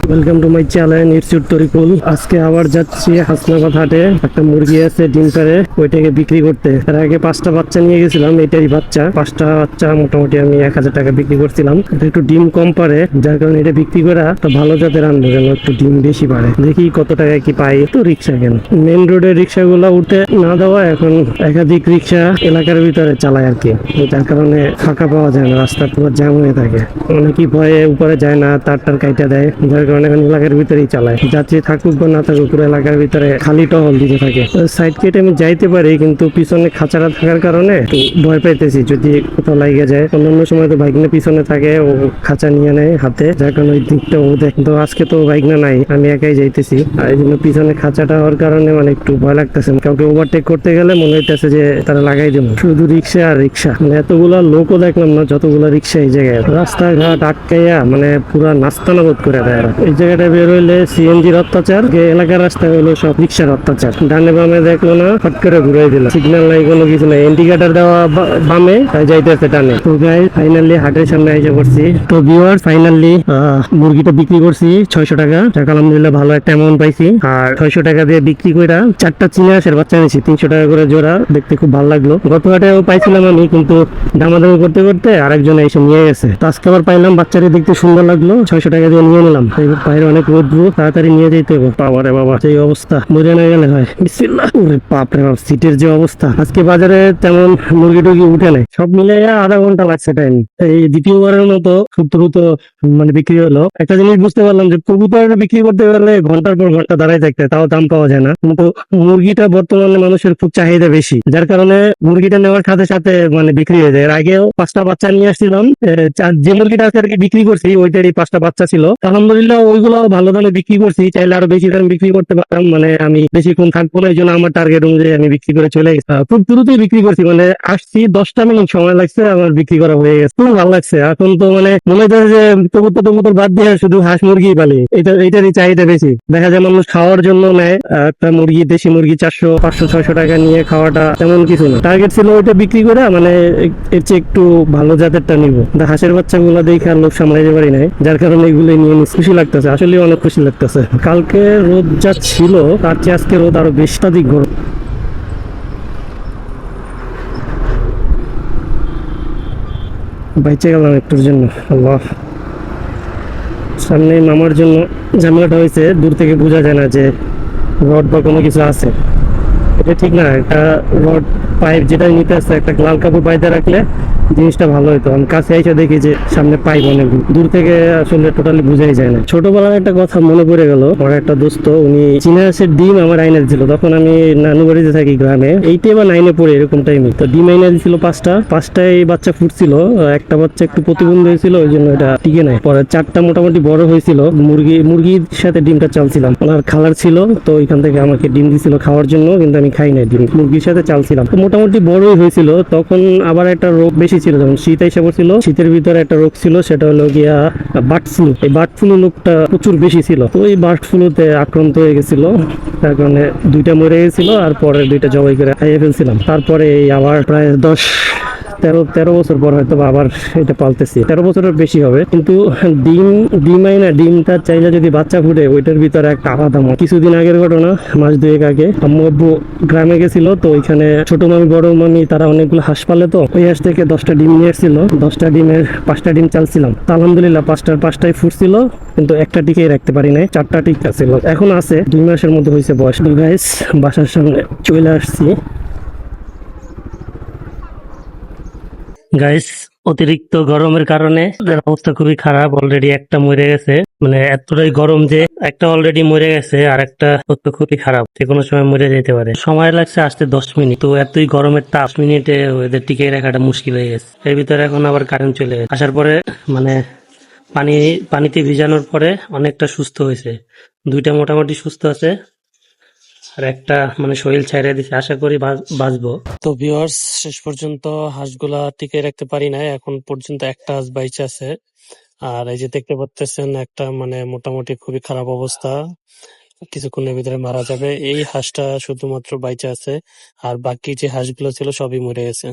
Welcome to my channel, it's your Tarikul. আজকে আবার যাচ্ছি হাসনাবাদ হাটে। একটা মুরগি আছে ডিম পারে, ওইটাকে বিক্রি করতে। তার আগে 5টা বাচ্চা নিয়ে গেছিলাম, এটাই বাচ্চা। 5টা বাচ্চা মোটামুটি আমি 1000 টাকা বিক্রি করছিলাম। এটা একটু ডিম কম পারে, যার কারণে এটা বিক্রি করা তো ভালো জাতের আনবো, যেন একটু ডিম বেশি পারে। দেখি কত টাকায় কি পাই। তো রিক্সা কেন, মেন রোডের রিক্সা গুলা উঠে না দেওয়া, এখন একাধিক রিক্সা এলাকার ভিতরে চালায় আর কি। যার কারণে ফাঁকা পাওয়া যায় না, রাস্তা পুরো জ্যাম হয়ে থাকে। অনেকেই ভয়ে উপরে যায় না, তার কাইটা দেয়, যার কারণে এখন এলাকার ভিতরেই চালায়। যাত্রী থাকুক বা না থাকুক, পুরো এলাকার ভিতরে খালি টহল দিতে থাকে। সাইড কেটে আমি যাইতে পারি, কিন্তু পিছনে খাঁচারা থাকার কারণে একটু ভয় পাইতেছি যদি কোথাও লাগিয়ে যায়। অন্যান্য সময় তো বাইক নিয়ে পিছনে থাকে, ও খাঁচা নিয়ে নেয় হাতে, যার কারণে ওই দিকটা ও দেখ। তো আজকে তো বাইক না নাই, আমি একাই যাইতেছি, আর এই জন্য পিছনে খাঁচাটা হওয়ার কারণে মানে একটু ভয় লাগতেছে। কাউকে ওভারটেক করতে গেলে মনে হইতেছে যে তারা লাগাই দেবো। শুধু রিক্সা আর রিক্সা, মানে এতগুলা লোকও দেখলাম না যতগুলা রিক্সা এই জায়গায়। রাস্তাঘাট আটকাইয়া মানে পুরা নাস্তানাবোধ করে দেয়। এই জায়গাটা বের হইলে সিএনজির অত্যাচার, এলাকার রাস্তায় হলো সব রিক্সার অত্যাচার। ডানে বামে দেখলো না, ফট করে ঘুরাই দিল। সিগন্যাল নাই, কোনো কিছু নাই, ইন্ডিকেটর দেওয়া বামে, যাইতেছে ডানে। তো গাই ফাইনালি হাটের সামনে এসে পড়ছি। তো ভিউয়ার ফাইনালি মুরগিটা বিক্রি করছি 600 টাকা। আলহামদুলিল্লাহ ভালো একটা অ্যামাউন্ট পাইছি। আর 600 টাকা দিয়ে বিক্রি করে 4টা চীনা হাঁসের বাচ্চা নিয়েছি 300 টাকা করে জোড়া। দেখতে খুব ভালো লাগলো। গত হাটেও পাইছিলাম আমি, কিন্তু দামাদামি করতে করতে আরেকজন এসে নিয়ে গেছে। তো আজকে আবার পাইলাম, বাচ্চাটা দেখতে সুন্দর লাগলো, 600 টাকা দিয়ে নিয়ে নিলাম। বাইরে অনেক রোদ্র, তাড়াতাড়ি নিয়ে যেতে হবে। বাবা রে বাবা, সেই অবস্থা, মরে না গেলে হয়। বিসমিল্লাহ। ওরে বাপ রে বাপ, সিটের যে অবস্থা। আজকে বাজারে তেমন মুরগি টুরগি উঠে নাই, সব মিলে আধা ঘন্টা লাগছে টাইম। এই দ্বিতীয়বারের মতো খুব দ্রুত মানে বিক্রি হলো। একটা জিনিস বুঝতে পারলাম যে কবুতর বিক্রি করতে গেলে ঘন্টার পর ঘন্টা দাঁড়ায় থাকতে, তাও দাম পাওয়া যায় না। কিন্তু মুরগিটা বর্তমানে মানুষের খুব চাহিদা বেশি, যার কারণে মুরগিটা নেওয়ার সাথে সাথে মানে বিক্রি হয়ে যায়। এর আগেও 5টা বাচ্চা নিয়ে আসছিলাম, যে মুরগিটা আর কি বিক্রি করছি ওইটারই 5টা বাচ্চা ছিল। আলহামদুলিল্লাহ ওইগুলো ভালো দামে বিক্রি করছি, চাইলে আরো বেশি দামে বিক্রি করতে পারতাম। মানে আমি বেশিক্ষণ থাকবো না, এই জন্য আমার টার্গেট অনুযায়ী আমি বিক্রি করে চলে গেছি। খুব দ্রুতই বিক্রি করছি, মানে আসছি 10টা মিনিট সময় লাগছে, আমার বিক্রি করা হয়ে গেছে। খুব ভালো লাগছে। এখন তো মানে মনে হচ্ছে যে কবুতর বাদ দিয়ে শুধু হাঁস মুরগি পালি, এইটারই চাহিদা বেশি। দেখা যায় মানুষ খাওয়ার জন্য নেয় একটা মুরগি, দেশি মুরগি 400 500 600 টাকা নিয়ে খাওয়াটা তেমন কিছু না। টার্গেট ছিল ওইটা বিক্রি করে মানে এর চেয়ে একটু ভালো জাতেরটা নিবো। হাঁসের বাচ্চাগুলো দেখে আর লোক সামলাইতে পারি নাই, যার কারণে এগুলো নিয়ে খুশি লাগতেছে, আসলে অনেক খুশি লাগতেছে। কালকে রোদ যা ছিল তার চেয়ে আজকে রোদ আরো বেশি গরম। বাইচে গেলাম একটুর জন্য। আল্লাহ, সামনে নামার জন্য ঝামেলাটা হয়েছে, দূর থেকে বোঝা যায় না যে রড বা কোনো কিছু আছে। এটা ঠিক না, একটা রড পাইপ যেটা নিতে আসছে, একটা লাল কাপড় বাইতে রাখলে জিনিসটা ভালো হইতো। আমি কাছে এসে দেখি যে সামনে পাইপ অনেক, দূর থেকে আসলে টোটালি বুঝাই যায় না। ছোটবেলার একটা কথা মনে পড়ে গেল, আমার একটা দোস্ত, উনি চীনা হাঁসের ডিম আমার আইনে দিছিল। তখন আমি নানু বাড়িতে থাকি গ্রামে, 8 বা 9 পড়ে এরকম টাইমে। তো ডিম আইনে দিছিল 5টায় বাচ্চা ফুটছিল, একটা বাচ্চা একটু প্রতিবন্ধী হয়েছিল, ওই জন্য এটা টিকে নাই। পরে 4টা মোটামুটি বড় হয়েছিল। মুরগির সাথে ডিমটা চালছিলাম, ওনার খালার ছিল, তো ওইখান থেকে আমাকে ডিম দিছিল খাওয়ার জন্য, কিন্তু আমি খাই নাই ডিম, মুরগির সাথে চালছিলাম। তো মোটামুটি বড়ই হয়েছিল। তখন আবার একটা রোগ বেশি ছিল, যখন শীত এসে পড়ছিল, শীতের ভিতরে একটা রোগ ছিল, সেটা হলো গিয়া বার্ড ফ্লু। এই বার্ড ফ্লু রোগটা প্রচুর বেশি ছিল, তো এই বার্ড ফ্লুতে আক্রান্ত হয়ে গেছিল, তার কারণে 2টা মরে গেছিল, আর পরে 2টা জবাই করে খাইয়ে ফেলছিলাম। তারপরে আবার প্রায় 13 বছর পর হয়তো আবার এটা পালতেছি, 13 বছরের বেশি হবে। কিন্তু ডিমটা চাইলে যদি বাচ্চা ফুটে, ওইটার ভিতরে একটা আলাদা মত। কিছুদিন আগের ঘটনা, মাস 2 আগে আম্মু আব্বু গ্রামে গেছিল, তো ওইখানে ছোট মামি বড় মামি তারা অনেকগুলো হাঁস পালে, তো ওই হাঁস থেকে 10টা ডিম নিয়ে এসেছিল। 10টা ডিমের 5টা ডিম চালছিলাম, তো আলহামদুলিল্লাহ 5টাই ফুটছিল, কিন্তু একটা টিকেই রাখতে পারি নাই, 4টা টিক ছিল। এখন আছে 2 মাসের মধ্যে হয়েছে বয়স। গাইস, বাসার সামনে চলে আসছি। গাইস, অতিরিক্ত গরমের কারণে অবস্থা খুবই খারাপ। অলরেডি একটা মরে গেছে, মানে এতটাই গরম যে একটা অলরেডি মরে গেছে, আর একটা খুবই খারাপ, যে কোনো সময় মরে যেতে পারে। সময় লাগছে আসতে 10 মিনিট, তো এতই গরমের তাপ 10 মিনিটে ওদের টিকে রাখাটা মুশকিল হয়ে গেছে। এর ভিতরে এখন আবার কারেন্ট চলে আসার পরে মানে পানিতে ভিজানোর পরে অনেকটা সুস্থ হয়েছে। 2টা মোটামুটি সুস্থ আছে, আর একটা মানে শরীর ছাইড়া দিছে, আশা করি বাঁচবো। তো ভিউয়ার্স, শেষ পর্যন্ত হাঁসগুলা টিকে রাখতে পারি নাই, এখন পর্যন্ত একটা হাঁস বাইচা আছে। আর এই যে দেখতে পাচ্তেছেন একটা মানে মোটামুটি খুবই খারাপ অবস্থা, কিছুক্ষণের ভিতরে মারা যাবে। এই হাঁসটা শুধুমাত্র বাইচা আছে, আর বাকি যে হাঁসগুলো ছিল সবই মরে গেছে।